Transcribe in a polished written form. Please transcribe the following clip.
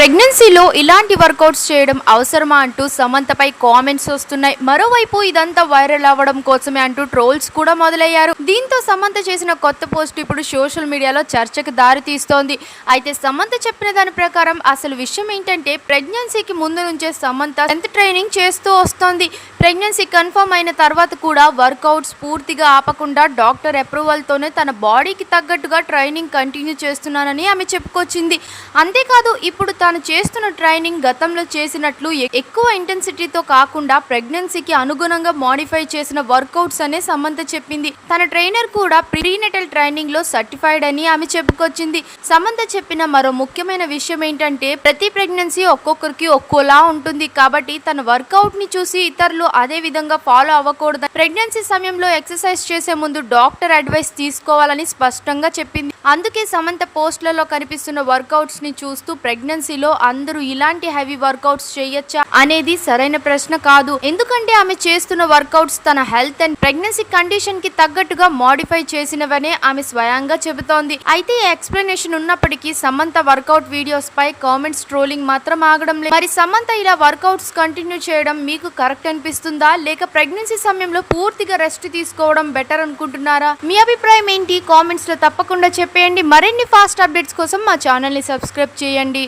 ప్రెగ్నెన్సీలో ఇలాంటి వర్కౌట్స్ చేయడం అవసరమా అంటూ సమంతపై కామెంట్స్ వస్తున్నాయి. మరోవైపు ఇదంతా వైరల్ అవ్వడం కోసమే అంటూ ట్రోల్స్ కూడా మొదలయ్యారు. దీంతో సమంత చేసిన కొత్త పోస్ట్ ఇప్పుడు సోషల్ మీడియాలో చర్చకు దారి తీస్తోంది. అయితే సమంత చెప్పిన దాని ప్రకారం అసలు విషయం ఏంటంటే, ప్రెగ్నెన్సీకి ముందు నుంచే సమంత హెల్త్ ట్రైనింగ్ చేస్తూ వస్తోంది. ప్రెగ్నెన్సీ కన్ఫర్మ్ అయిన తర్వాత కూడా వర్కౌట్స్ పూర్తిగా ఆపకుండా డాక్టర్ అప్రూవల్తోనే తన బాడీకి తగ్గట్టుగా ట్రైనింగ్ కంటిన్యూ చేస్తున్నానని ఆమె చెప్పుకొచ్చింది. అంతేకాదు, ఇప్పుడు తాను చేస్తున్న ట్రైనింగ్ గతంలో చేసినట్లు ఎక్కువ ఇంటెన్సిటీతో కాకుండా ప్రెగ్నెన్సీకి అనుగుణంగా మోడిఫై చేసిన వర్కౌట్స్ అనే సమంత చెప్పింది. తన ట్రైనర్ కూడా ప్రీనేటల్ ట్రైనింగ్ లో సర్టిఫైడ్ అని ఆమె చెప్పుకొచ్చింది. సమంత చెప్పిన మరో ముఖ్యమైన విషయం ఏంటంటే, ప్రతి ప్రెగ్నెన్సీ ఒక్కొక్కరికి ఒక్కోలా ఉంటుంది కాబట్టి తన వర్కౌట్ ని చూసి ఇతరులు అదే విధంగా ఫాలో అవ్వకూడదు. ప్రెగ్నెన్సీ సమయంలో ఎక్సర్సైజ్ చేసే ముందు డాక్టర్ అడ్వైస్ తీసుకోవాలని స్పష్టంగా చెప్పింది. అందుకే సమంత పోస్ట్లలో కనిపిస్తున్న వర్కౌట్స్ ని చూస్తూ ప్రెగ్నెన్సీలో అందరూ ఇలాంటి హెవీ వర్కౌట్స్ చేయొచ్చా అనేది సరైన ప్రశ్న కాదు. ఎందుకంటే ఆమె చేస్తున్న వర్కౌట్స్ తన హెల్త్ అండ్ ప్రెగ్నెన్సీ కండిషన్ కి తగ్గట్టుగా మోడిఫై చేసినవనే ఆమె స్వయంగా చెబుతోంది. అయితే ఈ ఎక్స్ప్లెనేషన్ ఉన్నప్పటికీ సమంత వర్కౌట్ వీడియోస్ పై కామెంట్స్ ట్రోలింగ్ మాత్రం ఆగడం లేదు. మరి సమంత ఇలా వర్కౌట్స్ కంటిన్యూ చేయడం మీకు కరెక్ట్ అనిపిస్తుందా, లేక ప్రెగ్నెన్సీ సమయంలో పూర్తిగా రెస్ట్ తీసుకోవడం బెటర్ అనుకుంటున్నారా? మీ అభిప్రాయం ఏంటి? కామెంట్స్ లో తప్పకుండా చెప్పేయండి. మరిన్ని ఫాస్ట్ అప్డేట్స్ కోసం మా ఛానల్ ని సబ్స్క్రైబ్ చేయండి.